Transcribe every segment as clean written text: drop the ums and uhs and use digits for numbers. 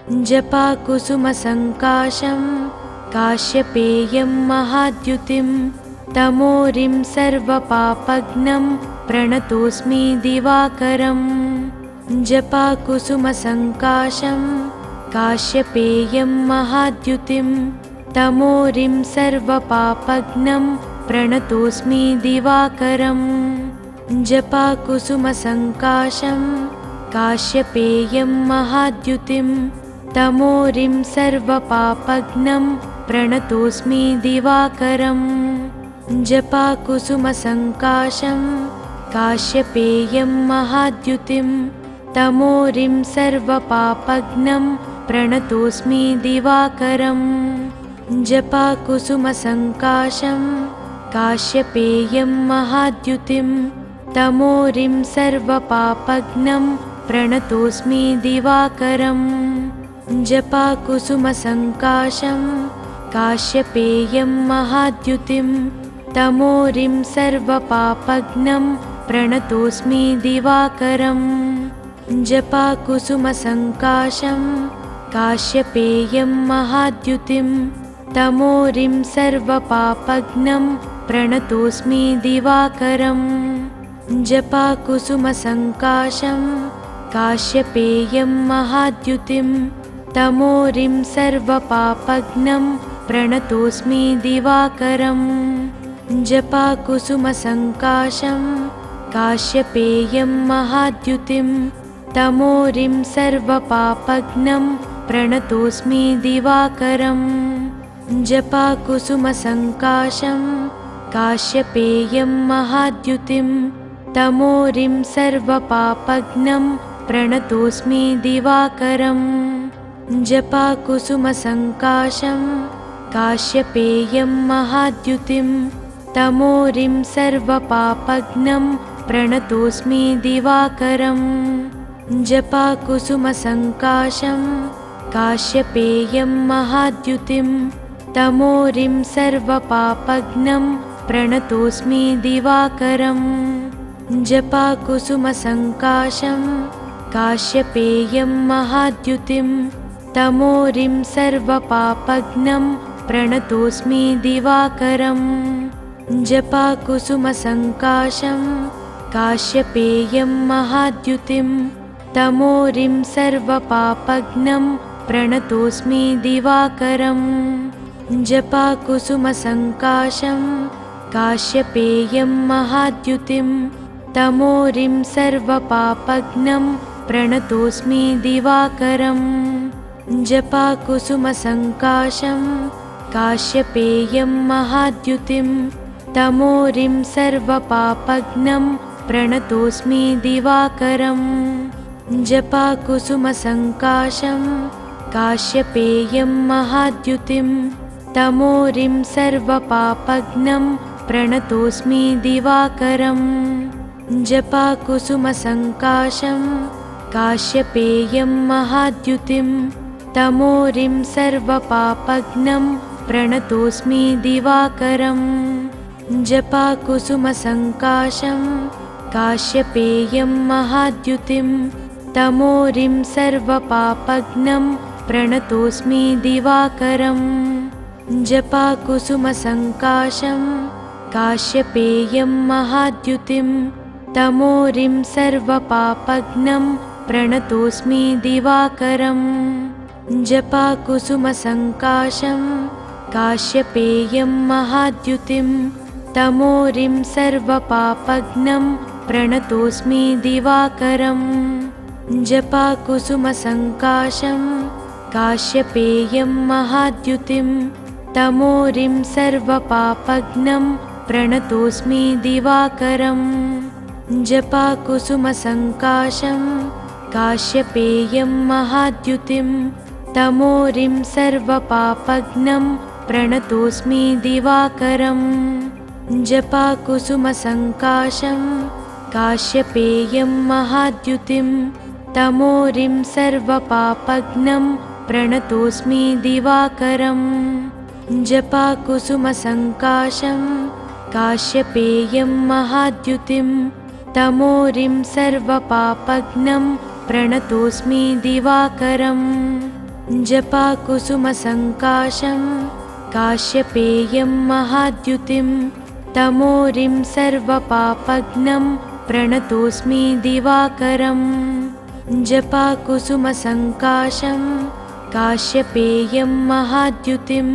जपाकुसुमसङ्काशं काश्यपेयं महाद्युतिं तमोरिं सर्वपापघ्नं प्रणतोऽस्मि दिवाकरम् जपाकुसुमसङ्काशं काश्यपेयं महाद्युतिं तमोरिं सर्वपापघ्नं प्रणतोऽस्मि दिवाकरम् जपाकुसुमसङ्काशं काश्यपेयं महाद्युतिं तमोरिं सर्वपापघ्नं प्रणतोऽस्मि दिवाकरम् जपाकुसुमसङ्काशं काश्यपेयं महाद्युतिं तमोरिं सर्वपापघ्नं प्रणतोऽस्मि दिवाकरम् जपाकुसुमसङ्काशं काश्यपेयं महाद्युतिं तमोरिं सर्वपापघ्नं प्रणतोऽस्मि दिवाकरम् जपाकुसुमसङ्काशं काश्यपेयं महाद्युतिं तमोरिं सर्वपापघ्नं प्रणतोऽस्मि दिवाकरम् जपाकुसुमसङ्काशं काश्यपेयं महाद्युतिं तमोरिं सर्वपापघ्नं प्रणतोऽस्मि दिवाकरम् जपाकुसुमसङ्काशं काश्यपेयं महाद्युतिं तमोरिं सर्वपापघ्नं प्रणतोऽस्मि दिवाकरम् जपाकुसुमसङ्काशं काश्यपेयं महाद्युतिं तमोरिं सर्वपापघ्नं प्रणतोऽस्मि दिवाकरम् जपाकुसुमसङ्काशं काश्यपेयं महाद्युतिं तमोरिं सर्वपापघ्नं प्रणतोऽस्मि दिवाकरम् जपाकुसुमसङ्काशं काश्यपेयं महाद्युतिं तमोरिं सर्वपापघ्नं प्रणतोऽस्मि दिवाकरम् जपाकुसुमसङ्काशं काश्यपेयं महाद्युतिं तमोरिं सर्वपापघ्नं प्रणतोऽस्मि दिवाकरम् जपाकुसुमसङ्काशं काश्यपेयं महाद्युतिं तमोरिं सर्वपापघ्नं प्रणतोऽस्मि दिवाकरम् जपाकुसुमसङ्काशं काश्यपेयं महाद्युतिं तमोरिं सर्वपापघ्नं प्रणतोऽस्मि दिवाकरम् जपाकुसुमसङ्काशं काश्यपेयं महाद्युतिं तमोरिं सर्वपापघ्नं प्रणतोऽस्मि दिवाकरम् जपाकुसुमसङ्काशं काश्यपेयं महाद्युतिं तमोरिं सर्वपापघ्नं प्रणतोऽस्मि दिवाकरम् जपाकुसुमसङ्काशं काश्यपेयं महाद्युतिं तमोरिं सर्वपापघ्नं प्रणतोऽस्मि दिवाकरम् जपाकुसुमसङ्काशं काश्यपेयं महाद्युतिं तमोरिं सर्वपापघ्नं प्रणतोऽस्मि दिवाकरम् जपाकुसुमसङ्काशं काश्यपेयं महाद्युतिं तमोरिं सर्वपापघ्नं प्रणतोऽस्मि दिवाकरम् जपाकुसुमसङ्काशं काश्यपेयं महाद्युतिं तमोरिं सर्वपापघ्नं प्रणतोऽस्मि दिवाकरम् जपाकुसुमसङ्काशं काश्यपेयं महाद्युतिं तमोरिं सर्वपापघ्नं प्रणतोऽस्मि दिवाकरम् जपाकुसुमसङ्काशं काश्यपेयं महाद्युतिं तमोरिं सर्वपापघ्नं प्रणतोऽस्मि दिवाकरम् जपाकुसुमसङ्काशं काश्यपेयं महाद्युतिं तमोरिं सर्वपापघ्नं प्रणतोऽस्मि दिवाकरम् जपाकुसुमसङ्काशं काश्यपेयं महाद्युतिं तमोरिं सर्वपापघ्नं प्रणतोऽस्मि दिवाकरम् जपाकुसुमसङ्काशं काश्यपेयं महाद्युतिं तमोरिं सर्वपापघ्नं प्रणतोऽस्मि दिवाकरम् जपाकुसुमसङ्काशं काश्यपेयं महाद्युतिं तमोरिं सर्वपापघ्नं प्रणतोऽस्मि दिवाकरम् जपाकुसुमसङ्काशं काश्यपेयं महाद्युतिं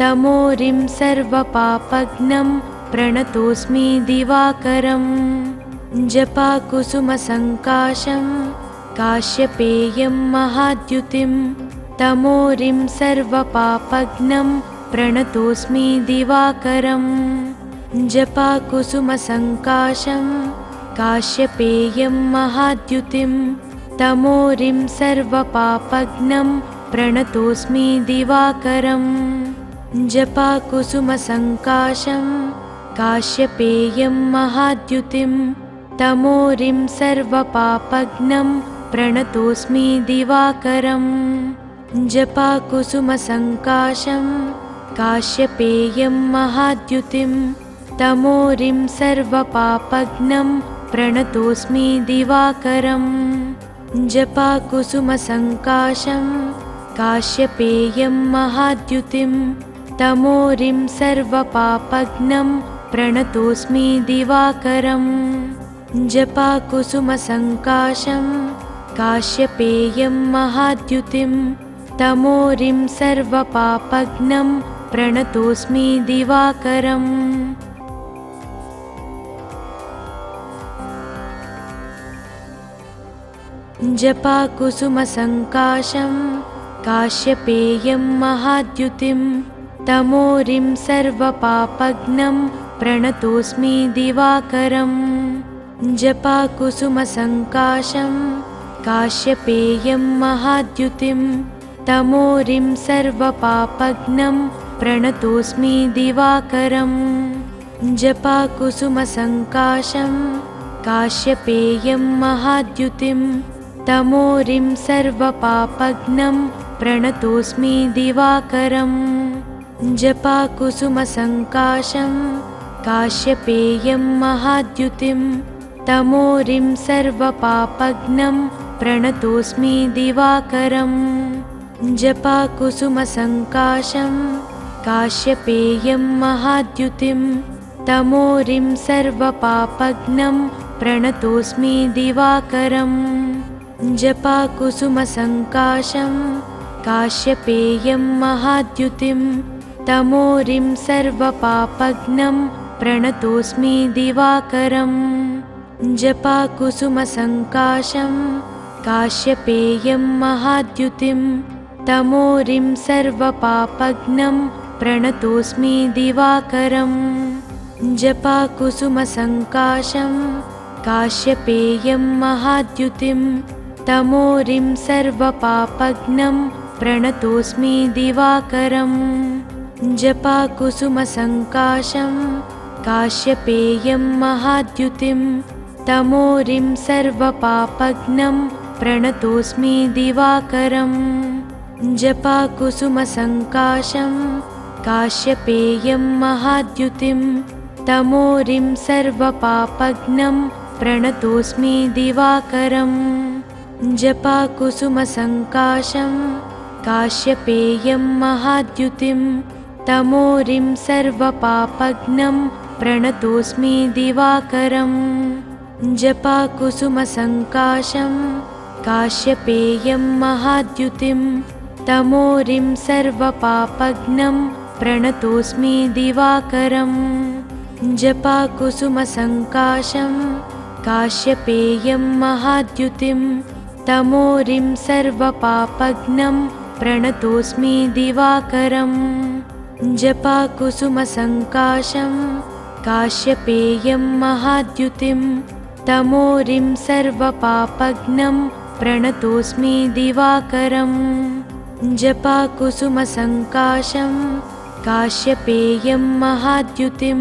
तमोरिं सर्वपापघ्नं प्रणतोऽस्मि दिवाकरम् जपाकुसुमसङ्काशं काश्यपेयं महाद्युतिं तमोरिं सर्वपापघ्नं प्रणतोऽस्मि दिवाकरम् जपाकुसुमसङ्काशं काश्यपेयं महाद्युतिं तमोरिं सर्वपापघ्नं प्रणतोऽस्मि दिवाकरम् जपाकुसुमसङ्काशं काश्यपेयं महाद्युतिं तमोरिं सर्वपापघ्नं प्रणतोऽस्मि दिवाकरम् जपाकुसुमसङ्काशं काश्यपेयं महाद्युतिं तमोरिं सर्वपापघ्नं प्रणतोऽस्मि दिवाकरम् जपाकुसुमसङ्काशं काश्यपेयं महाद्युतिं तमोरिं सर्वपापघ्नं प्रणतोऽस्मि दिवाकरम् जपाकुसुमसङ्काशं काश्यपेयं महाद्युतिं तमोरिं सर्वपापघ्नं प्रणतोऽस्मि दिवाकरम् जपाकुसुमसङ्काशं काश्यपेयं महाद्युतिं तमोरिं सर्वपापघ्नं प्रणतोऽस्मि दिवाकरम् जपाकुसुमसङ्काशं काश्यपेयं महाद्युतिं तमोरिं सर्वपापघ्नं प्रणतोऽस्मि दिवाकरम् जपाकुसुमसङ्काशं काश्यपेयं महाद्युतिं तमोरिं सर्वपापघ्नं प्रणतोऽस्मि दिवाकरम् जपाकुसुमसङ्काशं काश्यपेयं महाद्युतिं तमोरिं सर्वपापघ्नं प्रणतोऽस्मि दिवाकरम् जपाकुसुमसङ्काशं काश्यपेयं महाद्युतिं तमोरिं सर्वपापघ्नं प्रणतोऽस्मि दिवाकरम् जपाकुसुमसङ्काशं काश्यपेयं महाद्युतिं तमोरिं सर्वपापघ्नं प्रणतोऽस्मि दिवाकरम् जपाकुसुमसङ्काशं काश्यपेयं महाद्युतिं तमोरिं सर्वपापघ्नं प्रणतोऽस्मि दिवाकरम् जपाकुसुमसङ्काशं काश्यपेयं महाद्युतिं तमोरिं सर्वपापघ्नं प्रणतोऽस्मि दिवाकरम् जपाकुसुमसङ्काशं काश्यपेयं महाद्युतिं तमोरिं सर्वपापघ्नं प्रणतोऽस्मि दिवाकरम् जपाकुसुमसङ्काशं काश्यपेयं महाद्युतिं तमोरिं सर्वपापघ्नं प्रणतोऽस्मि दिवाकरम् जपाकुसुमसङ्काशं काश्यपेयं महाद्युतिं तमोरिं सर्वपापघ्नं प्रणतोऽस्मि दिवाकरम् जपाकुसुमसङ्काशं काश्यपेयं महाद्युतिं तमोरिं सर्वपापघ्नं प्रणतोऽस्मि दिवाकरम् जपाकुसुमसङ्काशं काश्यपेयं महाद्युतिं तमोरिं सर्वपापघ्नं प्रणतोऽस्मि दिवाकरम् जपाकुसुमसङ्काशं काश्यपेयं महाद्युतिं तमोरिं सर्वपापघ्नं प्रणतोऽस्मि दिवाकरम् जपाकुसुमसङ्काशं काश्यपेयं महाद्युतिं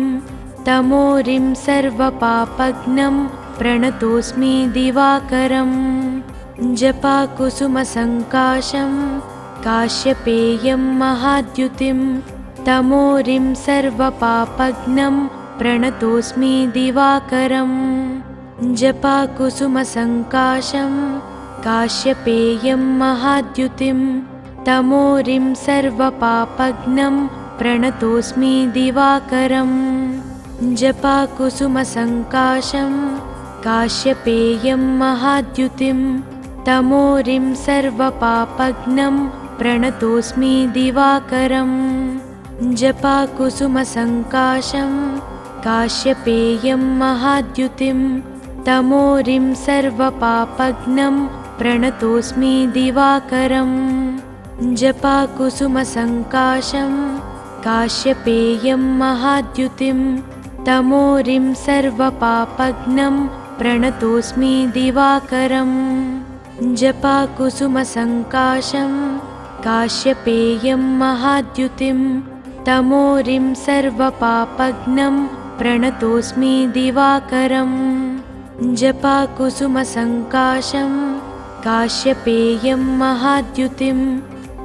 तमोरिं सर्वपापघ्नं प्रणतोऽस्मि दिवाकरम् जपाकुसुमसङ्काशं काश्यपेयं महाद्युतिं तमोरिं सर्वपापघ्नं प्रणतोऽस्मि दिवाकरम् जपाकुसुमसङ्काशं काश्यपेयं महाद्युतिं तमोरिं सर्वपापघ्नं प्रणतोऽस्मि दिवाकरम्। जपाकुसुमसङ्काशं काश्यपेयं महाद्युतिं तमोरिं सर्वपापघ्नं प्रणतोऽस्मि दिवाकरम्। जपाकुसुमसङ्काशं काश्यपेयं महाद्युतिं तमोरिं सर्वपापघ्नं प्रणतोऽस्मि दिवाकरम्। जपाकुसुमसङ्काशं काश्यपेयं महाद्युतिं तमोरिं सर्वपापघ्नं प्रणतोऽस्मि दिवाकरम्। जपाकुसुमसङ्काशं काश्यपेयं महाद्युतिं तमोरिं सर्वपापघ्नं प्रणतोऽस्मि दिवाकरम्। जपाकुसुमसङ्काशं काश्यपेयं महाद्युतिं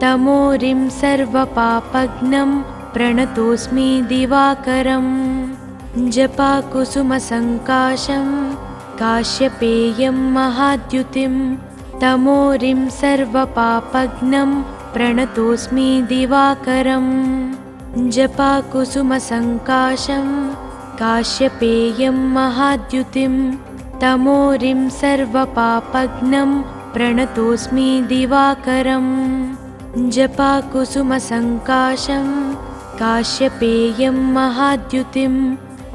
तमोरिं सर्वपापघ्नं प्रणतोऽस्मि दिवाकरम्। जपाकुसुमसङ्काशं काश्यपेयं महाद्युतिं तमोरिं सर्वपापघ्नं प्रणतोऽस्मि दिवाकरम्। जपाकुसुमसङ्काशं काश्यपेयं महाद्युतिं तमोरिं सर्वपापघ्नं प्रणतोऽस्मि दिवाकरम्। जपाकुसुमसङ्काशं काश्यपेयं महाद्युतिं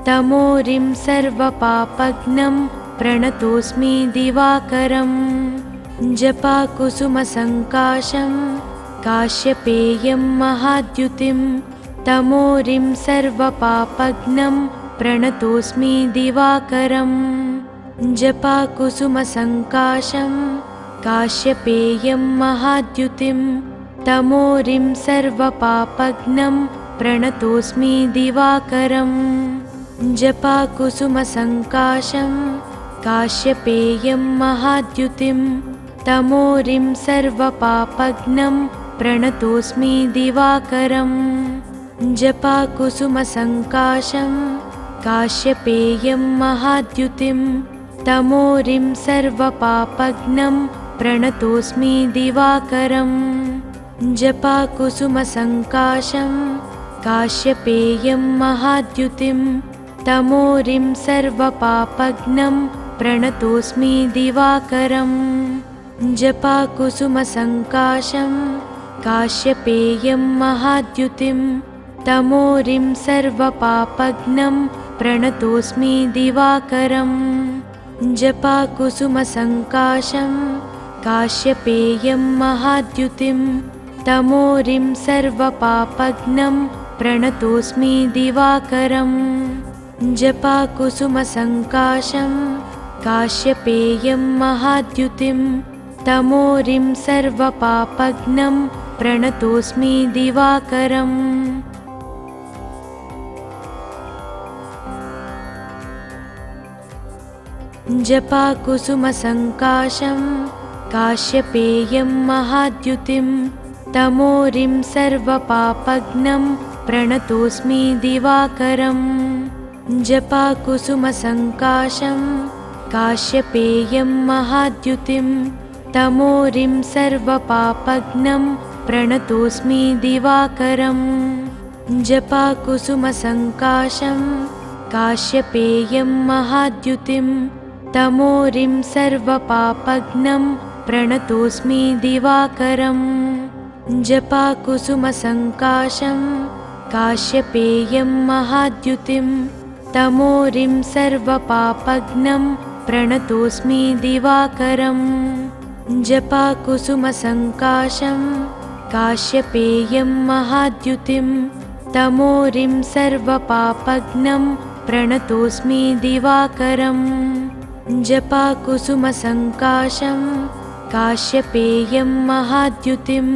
तमोरिं सर्वपापघ्नं प्रणतोऽस्मि दिवाकरम्। जपाकुसुमसङ्काशं काश्यपेयं महाद्युतिं तमोरिं सर्वपापघ्नं प्रणतोऽस्मि दिवाकरम्। जपाकुसुमसङ्काशं काश्यपेयं महाद्युतिं तमोरिं सर्वपापघ्नं प्रणतोऽस्मि दिवाकरम्। जपाकुसुमसङ्काशं काश्यपेयं महाद्युतिं तमोरिं सर्वपापघ्नं प्रणतोऽस्मि दिवाकरम्। जपाकुसुमसङ्काशं काश्यपेयं महाद्युतिं तमोरिं सर्वपापघ्नं प्रणतोऽस्मि दिवाकरम्। जपाकुसुमसङ्काशं काश्यपेयं महाद्युतिं तमोरिं सर्वपापघ्नं प्रणतोऽस्मि दिवाकरम्। जपाकुसुमसङ्काशं काश्यपेयं महाद्युतिं तमोरिं सर्वपापघ्नं प्रणतोऽस्मि दिवाकरम्। जपाकुसुमसङ्काशं काश्यपेयं महाद्युतिं तमोरिं सर्वपापघ्नं प्रणतोऽस्मि दिवाकरम्। जपाकुसुमसङ्काशं काश्यपेयं महाद्युतिं तमोरिं सर्वपापघ्नं प्रणतोऽस्मि दिवाकरम्। जपाकुसुमसङ्काशं काश्यपेयं महाद्युतिं तमोरिं सर्वपापघ्नं प्रणतोऽस्मि दिवाकरम्। जपाकुसुमसङ्काशं काश्यपेयं महाद्युतिं तमोरिं सर्वपापघ्नं प्रणतोऽस्मि दिवाकरम्। जपाकुसुमसङ्काशं काश्यपेयं महाद्युतिं तमोरिं सर्वपापघ्नं प्रणतोऽस्मि दिवाकरम्। जपाकुसुमसङ्काशं काश्यपेयं महाद्युतिं तमोरिं सर्वपापघ्नं प्रणतोऽस्मि दिवाकरम्। जपाकुसुमसङ्काशं काश्यपेयं महाद्युतिं तमोरिं सर्वपापघ्नं प्रणतोऽस्मि दिवाकरम्। जपाकुसुमसङ्काशं काश्यपेयं महाद्युतिं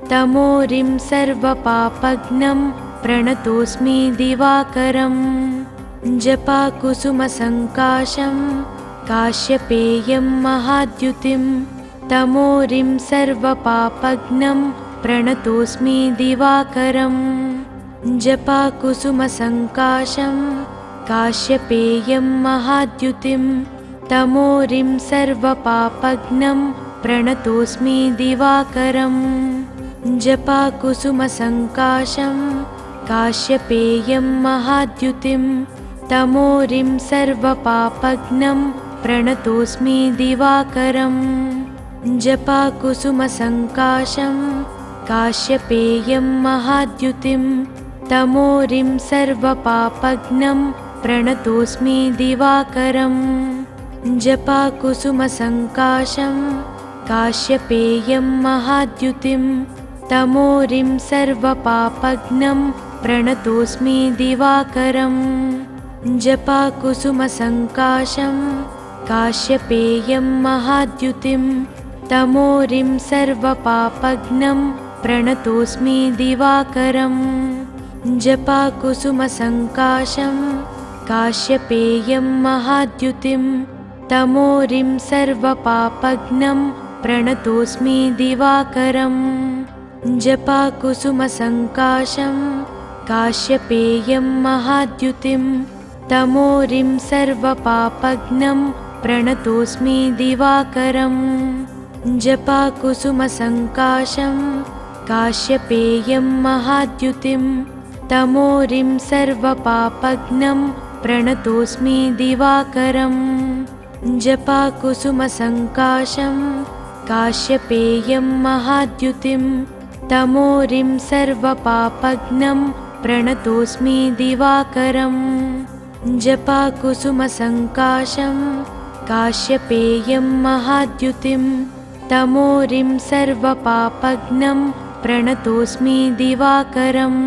तमोरिं सर्वपापघ्नं प्रणतोऽस्मि दिवाकरम्। जपाकुसुमसङ्काशं काश्यपेयं महाद्युतिं तमोरिं सर्वपापघ्नं प्रणतोऽस्मि दिवाकरम्। जपाकुसुमसङ्काशं काश्यपेयं महाद्युतिं तमोरिं सर्वपापघ्नं प्रणतोऽस्मि दिवाकरम्। जपाकुसुमसङ्काशं काश्यपेयं महाद्युतिं तमोरिं सर्वपापघ्नं प्रणतोऽस्मि दिवाकरम् जपाकुसुमसङ्काशं काश्यपेयं महाद्युतिं तमोरिं सर्वपापघ्नं प्रणतोऽस्मि दिवाकरम् जपाकुसुमसङ्काशं काश्यपेयं महाद्युतिं तमोरिं सर्वपापघ्नं प्रणतोऽस्मि दिवाकरम् जपाकुसुमसङ्काशं काश्यपेयं महाद्युतिं तमोरिं सर्वपापघ्नं प्रणतोऽस्मि दिवाकरम् जपाकुसुमसङ्काशं काश्यपेयं महाद्युतिं तमोरिं सर्वपापघ्नं प्रणतोऽस्मि दिवाकरम् जपाकुसुमसङ्काशं काश्यपेयं महाद्युतिं तमोरिं सर्वपापघ्नं प्रणतोऽस्मि दिवाकरम् जपाकुसुमसङ्काशं काश्यपेयं महाद्युतिं तमोरिं सर्वपापघ्नं प्रणतोऽस्मि दिवाकरम् जपाकुसुमसङ्काशं काश्यपेयं महाद्युतिं तमोरिं सर्वपापघ्नं प्रणतोऽस्मि दिवाकरम् जपाकुसुमसङ्काशं काश्यपेयं महाद्युतिं तमोरिं सर्वपापघ्नं प्रणतोऽस्मि दिवाकरम्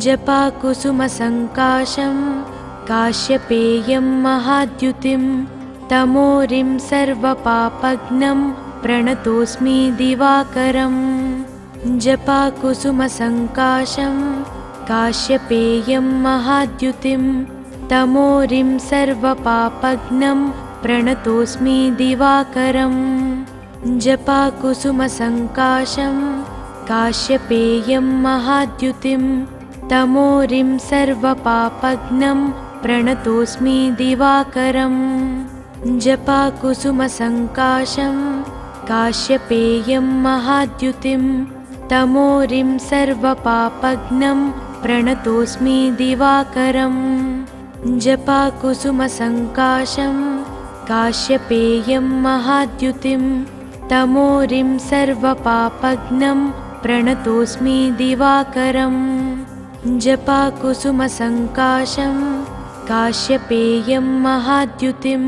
जपाकुसुमसङ्काशं काश्यपेयं महाद्युतिं तमोरिं सर्वपापघ्नं प्रणतोऽस्मि दिवाकरम् जपाकुसुमसङ्काशं काश्यपेयं महाद्युतिं तमोरिं सर्वपापघ्नं प्रणतोऽस्मि दिवाकरम् जपाकुसुमसङ्काशं काश्यपेयं महाद्युतिं तमोरिं सर्वपापघ्नं प्रणतोऽस्मि दिवाकरम् जपाकुसुमसङ्काशं काश्यपेयं महाद्युतिं तमोरिं सर्वपापघ्नं प्रणतोऽस्मि दिवाकरम् जपाकुसुमसङ्काशं काश्यपेयं महाद्युतिं तमोरिं सर्वपापघ्नं प्रणतोऽस्मि दिवाकरम् जपाकुसुमसङ्काशं काश्यपेयं महाद्युतिं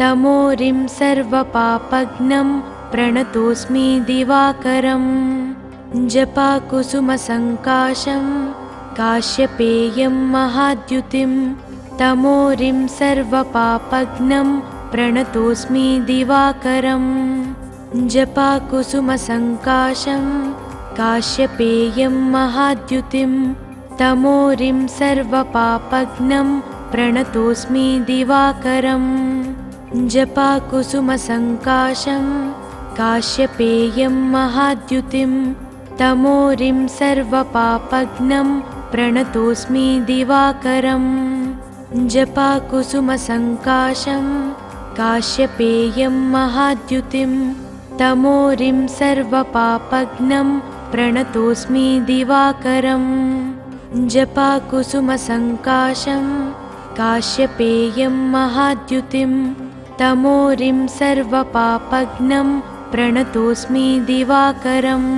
तमोरिं सर्वपापघ्नं प्रणतोऽस्मि दिवाकरम् जपाकुसुमसङ्काशं काश्यपेयं महाद्युतिं तमोरिं सर्वपापघ्नं प्रणतोऽस्मि दिवाकरम् जपाकुसुमसङ्काशं काश्यपेयं महाद्युतिं तमोरिं सर्वपापघ्नं प्रणतोऽस्मि दिवाकरम् जपाकुसुमसङ्काशं काश्यपेयं महाद्युतिं तमोरिं सर्वपापघ्नं प्रणतोऽस्मि दिवाकरम् जपाकुसुमसङ्काशं काश्यपेयं महाद्युतिं तमोरिं सर्वपापघ्नं प्रणतोऽस्मि दिवाकरम् जपाकुसुमसङ्काशं काश्यपेयं महाद्युतिं तमोरिं सर्वपापघ्नं प्रणतोऽस्मि दिवाकरम्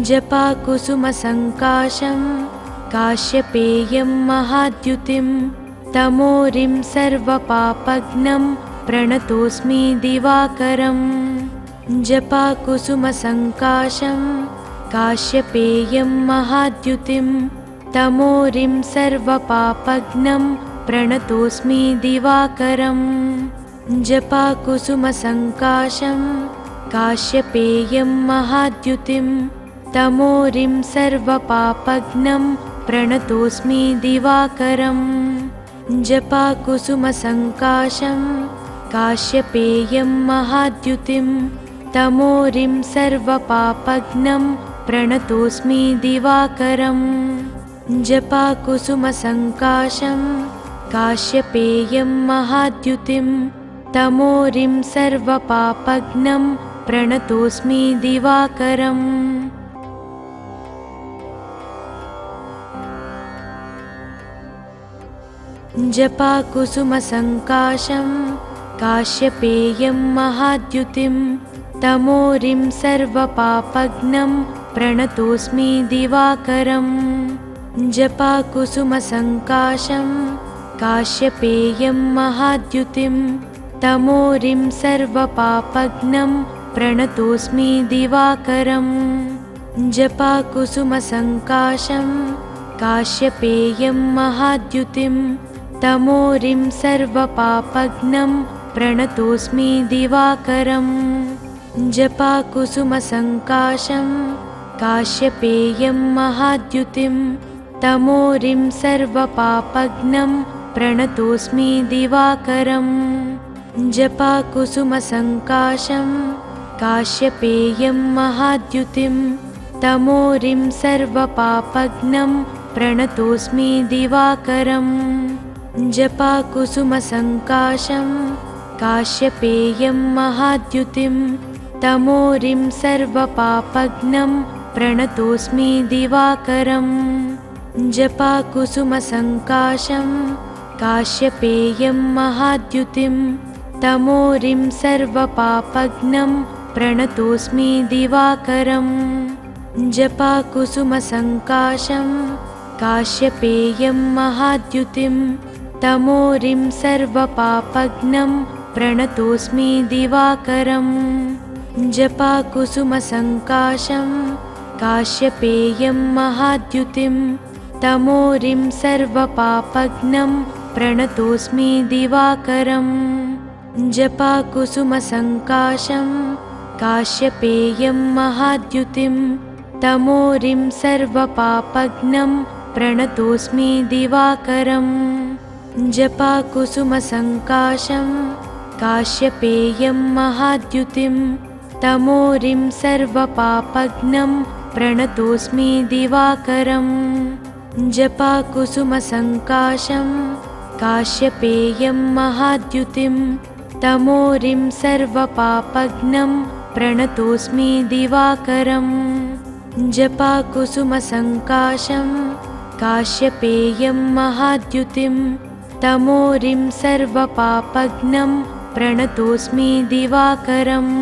जपाकुसुमसङ्काशं काश्यपेयं महाद्युतिं तमोरिं सर्वपापघ्नं प्रणतोऽस्मि दिवाकरम् जपाकुसुमसङ्काशं काश्यपेयं महाद्युतिं तमोरिं सर्वपापघ्नं प्रणतोऽस्मि दिवाकरम् जपाकुसुमसङ्काशं काश्यपेयं महाद्युतिं तमोरिं सर्वपापघ्नं प्रणतोऽस्मि दिवाकरम् जपाकुसुमसङ्काशं काश्यपेयं महाद्युतिं तमोरिं सर्वपापघ्नं प्रणतोऽस्मि दिवाकरम् जपाकुसुमसङ्काशं काश्यपेयं महाद्युतिं तमोरिं सर्वपापघ्नं प्रणतोऽस्मि दिवाकरम् जपाकुसुमसङ्काशं काश्यपेयं महाद्युतिं तमोरिं सर्वपापघ्नं प्रणतोऽस्मि दिवाकरम् जपाकुसुमसङ्काशं काश्यपेयं महाद्युतिं तमोरिं सर्वपापघ्नं प्रणतोऽस्मि दिवाकरम् जपाकुसुमसङ्काशं काश्यपेयं महाद्युतिं तमोरिं सर्वपापघ्नं प्रणतोऽस्मि दिवाकरम् जपाकुसुमसङ्काशं काश्यपेयं महाद्युतिं तमोरिं सर्वपापघ्नं प्रणतोऽस्मि दिवाकरम् जपाकुसुमसङ्काशं काश्यपेयं महाद्युतिं तमोरिं सर्वपापघ्नं प्रणतोऽस्मि दिवाकरम् जपाकुसुमसङ्काशं काश्यपेयं महाद्युतिं तमोरिं सर्वपापघ्नं प्रणतोऽस्मि दिवाकरम् जपाकुसुमसङ्काशं काश्यपेयं महाद्युतिं तमोरिं सर्वपापघ्नं प्रणतोऽस्मि दिवाकरम् जपाकुसुमसङ्काशं काश्यपेयं महाद्युतिं तमोरिं सर्वपापघ्नं प्रणतोऽस्मि दिवाकरम् जपाकुसुमसङ्काशं काश्यपेयं महाद्युतिं तमोरिं सर्वपापघ्नं प्रणतोऽस्मि दिवाकरम् जपाकुसुमसङ्काशं काश्यपेयं महाद्युतिं तमोरिं सर्वपापघ्नं प्रणतोऽस्मि दिवाकरम् जपाकुसुमसङ्काशं काश्यपेयं महाद्युतिं तमोरिं सर्वपापघ्नं प्रणतोऽस्मि दिवाकरम् जपाकुसुमसङ्काशं काश्यपेयं महाद्युतिं तमोरिं सर्वपापघ्नं प्रणतोऽस्मि दिवाकरम् जपाकुसुमसङ्काशं काश्यपेयं महाद्युतिं तमोरिं सर्वपापघ्नं प्रणतोऽस्मि दिवाकरम्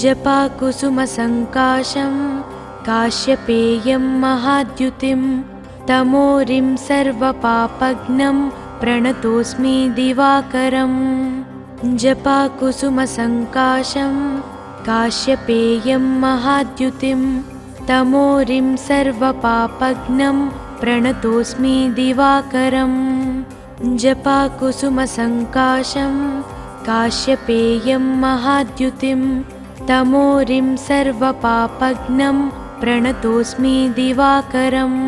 जपाकुसुमसङ्काशं काश्यपेयं महाद्युतिं तमोरिं सर्वपापघ्नं प्रणतोऽस्मि दिवाकरम् जपाकुसुमसङ्काशं काश्यपेयं महाद्युतिं तमोरिं सर्वपापघ्नं प्रणतोऽस्मि दिवाकरम् जपाकुसुमसङ्काशं काश्यपेयं महाद्युतिं तमोरिं सर्वपापघ्नं प्रणतोऽस्मि दिवाकरम्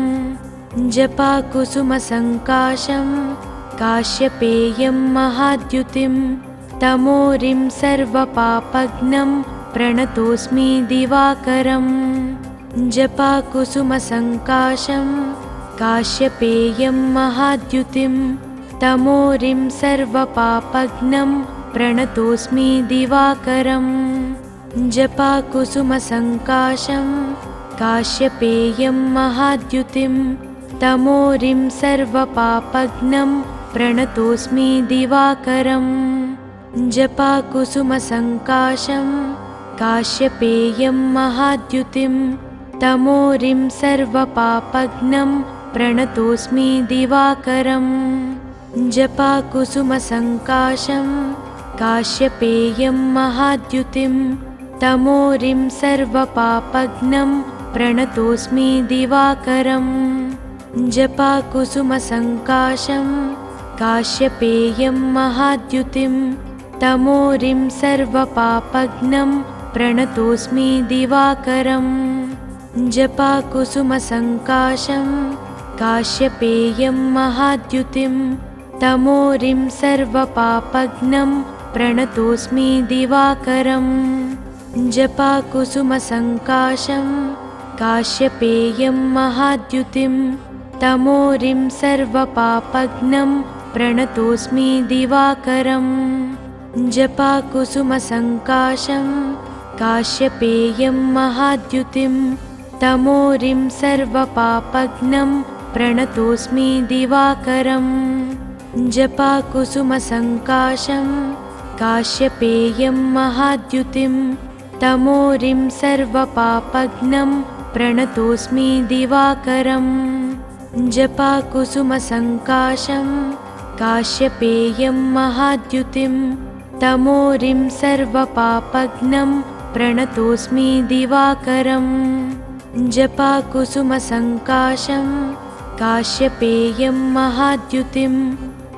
जपाकुसुमसङ्काशं काश्यपेयं महाद्युतिं तमोरिं सर्वपापघ्नं प्रणतोऽस्मि दिवाकरम् जपाकुसुमसङ्काशं काश्यपेयं महाद्युतिं तमोरिं सर्वपापघ्नं प्रणतोऽस्मि दिवाकरम् जपाकुसुमसङ्काशं काश्यपेयं महाद्युतिं तमोरिं सर्वपापघ्नं प्रणतोऽस्मि दिवाकरम् जपाकुसुमसङ्काशं काश्यपेयं महाद्युतिं तमोरिं सर्वपापघ्नं प्रणतोऽस्मि दिवाकरम् जपाकुसुमसङ्काशं काश्यपेयं महाद्युतिं तमोरिं सर्वपापघ्नं प्रणतोऽस्मि दिवाकरम् जपाकुसुमसङ्काशं काश्यपेयं महाद्युतिं तमोरिं सर्वपापघ्नं प्रणतोऽस्मि दिवाकरम् जपाकुसुमसङ्काशं काश्यपेयं महाद्युतिं तमोरिं सर्वपापघ्नं प्रणतोऽस्मि दिवाकरम् जपाकुसुमसङ्काशं काश्यपेयं महाद्युतिं तमोरिं सर्वपापघ्नं प्रणतोऽस्मि दिवाकरम् जपाकुसुमसङ्काशं काश्यपेयं महाद्युतिं तमोरिं सर्वपापघ्नं प्रणतोऽस्मि दिवाकरम् जपाकुसुमसङ्काशं काश्यपेयं महाद्युतिं तमोरिं सर्वपापघ्नं प्रणतोऽस्मि दिवाकरम् जपाकुसुमसङ्काशं काश्यपेयं महाद्युतिं तमोरिं सर्वपापघ्नं प्रणतोऽस्मि दिवाकरम् जपाकुसुमसङ्काशं काश्यपेयं महाद्युतिं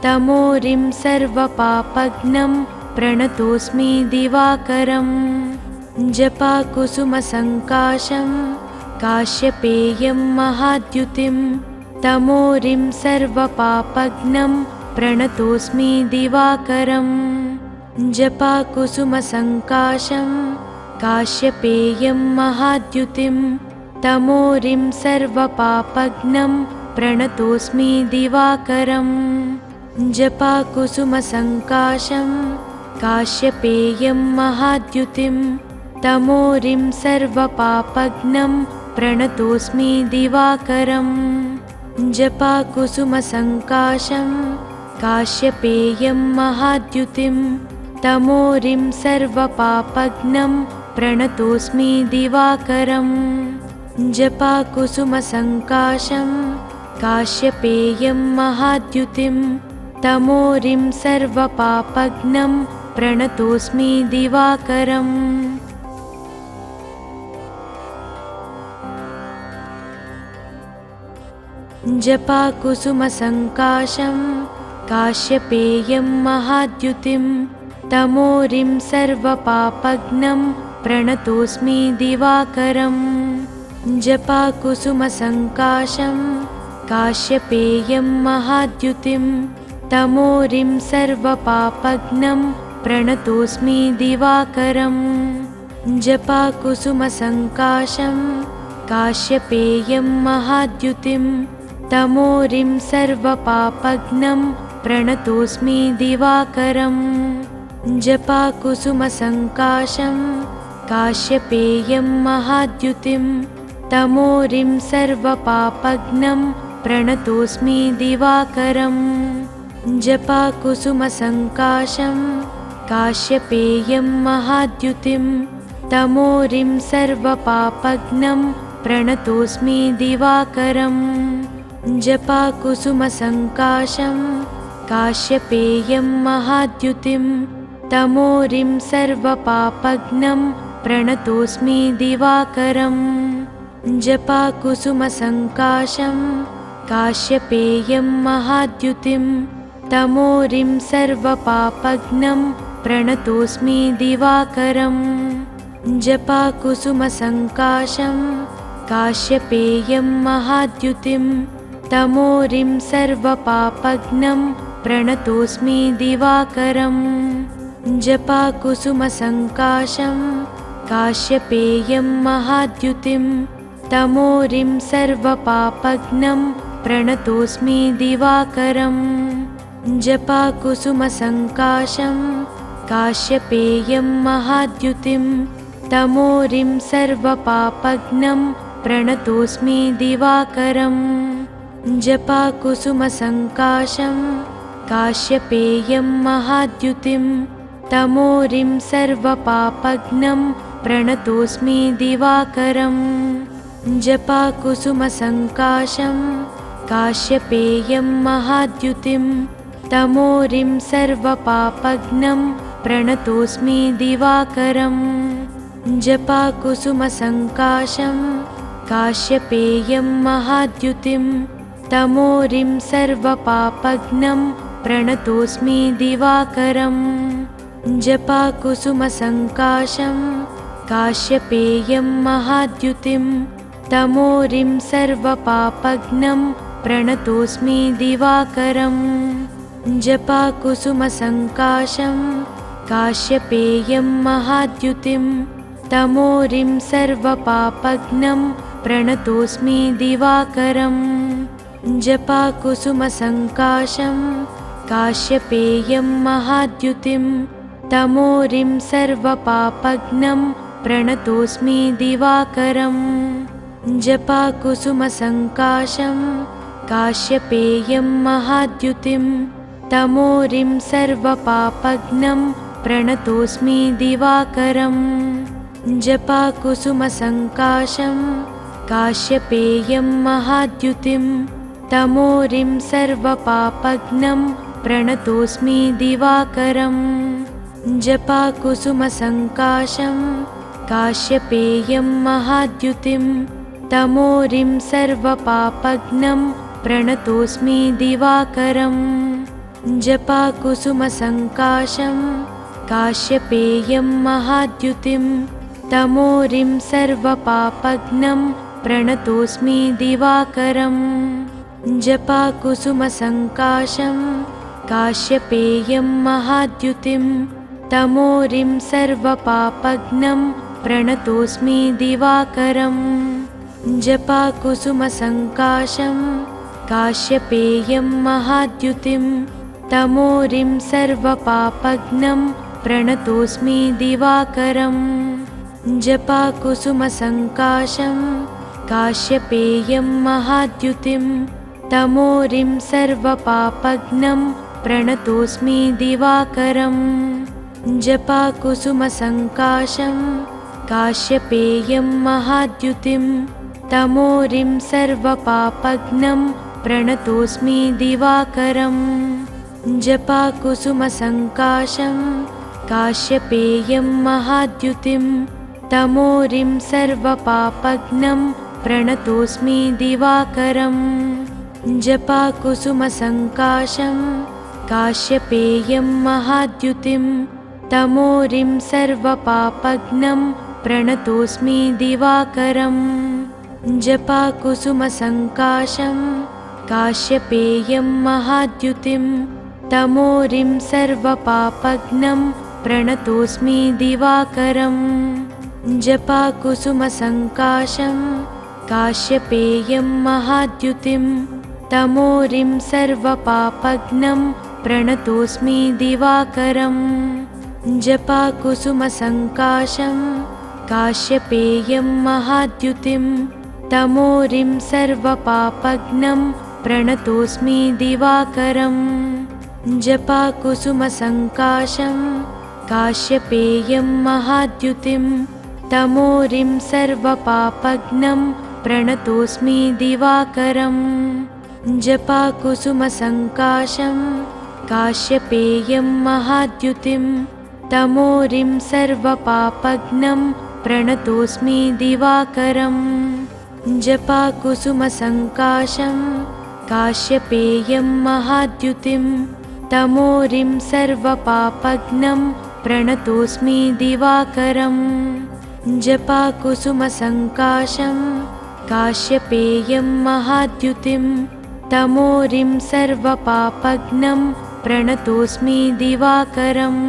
तमोरिं सर्वपापघ्नं प्रणतोऽस्मि दिवाकरम् जपाकुसुमसङ्काशं काश्यपेयं महाद्युतिं तमोरिं सर्वपापघ्नं प्रणतोऽस्मि दिवाकरम् जपाकुसुमसङ्काशं काश्यपेयं महाद्युतिं तमोरिं सर्वपापघ्नं प्रणतोऽस्मि दिवाकरम् जपाकुसुमसङ्काशं काश्यपेयं महाद्युतिं तमोरिं सर्वपापघ्नं प्रणतोऽस्मि दिवाकरम् जपाकुसुमसङ्काशं काश्यपेयं महाद्युतिं तमोरिं सर्वपापघ्नं प्रणतोऽस्मि दिवाकरम् जपाकुसुमसङ्काशं काश्यपेयं महाद्युतिं तमोरिं सर्वपापघ्नं प्रणतोऽस्मि दिवाकरम् जपाकुसुमसङ्काशं काश्यपेयं महाद्युतिं तमोरिं सर्वपापघ्नं प्रणतोऽस्मि दिवाकरम् जपाकुसुमसङ्काशं काश्यपेयं महाद्युतिं तमोरिं सर्वपापघ्नं प्रणतोऽस्मि दिवाकरम् जपाकुसुमसङ्काशं काश्यपेयं महाद्युतिं तमोरिं सर्वपापघ्नं प्रणतोऽस्मि दिवाकरम् जपाकुसुमसङ्काशं काश्यपेयं महाद्युतिं तमोरिं सर्वपापघ्नं प्रणतोऽस्मि दिवाकरम् जपाकुसुमसङ्काशं काश्यपेयं महाद्युतिं तमोरिं सर्वपापघ्नं प्रणतोऽस्मि दिवाकरम् जपाकुसुमसङ्काशं काश्यपेयं महाद्युतिं तमोरिं सर्वपापघ्नं प्रणतोऽस्मि दिवाकरम् जपाकुसुमसङ्काशं काश्यपेयं महाद्युतिं तमोरिं सर्वपापघ्नं प्रणतोऽस्मि दिवाकरम् जपाकुसुमसङ्काशं काश्यपेयं महाद्युतिं तमोरिं सर्वपापघ्नं प्रणतोऽस्मि दिवाकरम् जपाकुसुमसङ्काशं काश्यपेयं महाद्युतिं तमोरिं सर्वपापघ्नं प्रणतोऽस्मि दिवाकरम् जपाकुसुमसङ्काशं काश्यपेयं महाद्युतिं तमोरिं सर्वपापघ्नं प्रणतोऽस्मि दिवाकरम् जपाकुसुमसङ्काशं काश्यपेयं महाद्युतिं तमोरिं सर्वपापघ्नं प्रणतोऽस्मि दिवाकरम् जपाकुसुमसङ्काशं काश्यपेयं महाद्युतिं तमोरिं सर्वपापघ्नं प्रणतोऽस्मि दिवाकरम् जपाकुसुमसङ्काशं काश्यपेयं महाद्युतिं तमोरिं सर्वपापघ्नं प्रणतोऽस्मि दिवाकरम् जपाकुसुमसङ्काशं काश्यपेयं महाद्युतिं तमोरिं सर्वपापघ्नं प्रणतोऽस्मि दिवाकरम् जपाकुसुमसङ्काशं काश्यपेयं महाद्युतिं तमोरिं सर्वपापघ्नं प्रणतोऽस्मि दिवाकरम् जपाकुसुमसङ्काशं काश्यपेयं महाद्युतिं तमोरिं सर्वपापघ्नं प्रणतोऽस्मि दिवाकरम् जपाकुसुमसङ्काशं काश्यपेयं महाद्युतिं तमोरिं सर्वपापघ्नं प्रणतोऽस्मि दिवाकरम् जपाकुसुमसङ्काशं काश्यपेयं महाद्युतिं तमोरिं सर्वपापघ्नं प्रणतोऽस्मि दिवाकरम् जपाकुसुमसङ्काशं काश्यपेयं महाद्युतिं तमोरिं सर्वपापघ्नं प्रणतोऽस्मि दिवाकरम् जपाकुसुमसङ्काशं काश्यपेयं महाद्युतिं तमोरिं सर्वपापघ्नं प्रणतोऽस्मि दिवाकरम् जपाकुसुमसङ्काशं काश्यपेयं महाद्युतिं तमोरिं सर्वपापघ्नं प्रणतोऽस्मि दिवाकरम् जपाकुसुमसङ्काशं काश्यपेयं महाद्युतिं तमोरिं सर्वपापघ्नं प्रणतोऽस्मि दिवाकरम् जपाकुसुमसङ्काशं काश्यपेयं महाद्युतिं तमोरिं सर्वपापघ्नं प्रणतोऽस्मि दिवाकरम् जपाकुसुमसङ्काशं काश्यपेयं महाद्युतिं तमोरिं सर्वपापघ्नं प्रणतोऽस्मि दिवाकरम् जपाकुसुमसङ्काशं काश्यपेयं महाद्युतिं तमोरिं सर्वपापघ्नं प्रणतोऽस्मि दिवाकरम् जपाकुसुमसङ्काशं काश्यपेयं महाद्युतिं तमोरिं सर्वपापघ्नं प्रणतोऽस्मि दिवाकरम् जपाकुसुमसङ्काशं काश्यपेयं महाद्युतिं तमोरिं सर्वपापघ्नं प्रणतोऽस्मि दिवाकरम् जपाकुसुमसङ्काशं काश्यपेयं महाद्युतिं तमोरिं सर्वपापघ्नं प्रणतोऽस्मि दिवाकरम् जपाकुसुमसङ्काशं काश्यपेयं महाद्युतिं तमोरिं सर्वपापघ्नं प्रणतोऽस्मि दिवाकरम् जपाकुसुमसङ्काशं काश्यपेयं महाद्युतिं तमोरिं सर्वपापघ्नं प्रणतोऽस्मि दिवाकरम् जपाकुसुमसङ्काशं काश्यपेयं महाद्युतिं तमोरिं सर्वपापघ्नं प्रणतोऽस्मि दिवाकरम् जपाकुसुमसङ्काशं काश्यपेयं महाद्युतिं तमोरिं सर्वपापघ्नं प्रणतोऽस्मि दिवाकरम् जपाकुसुमसङ्काशं काश्यपेयं महाद्युतिं तमोरिं सर्वपापघ्नं प्रणतोऽस्मि दिवाकरम्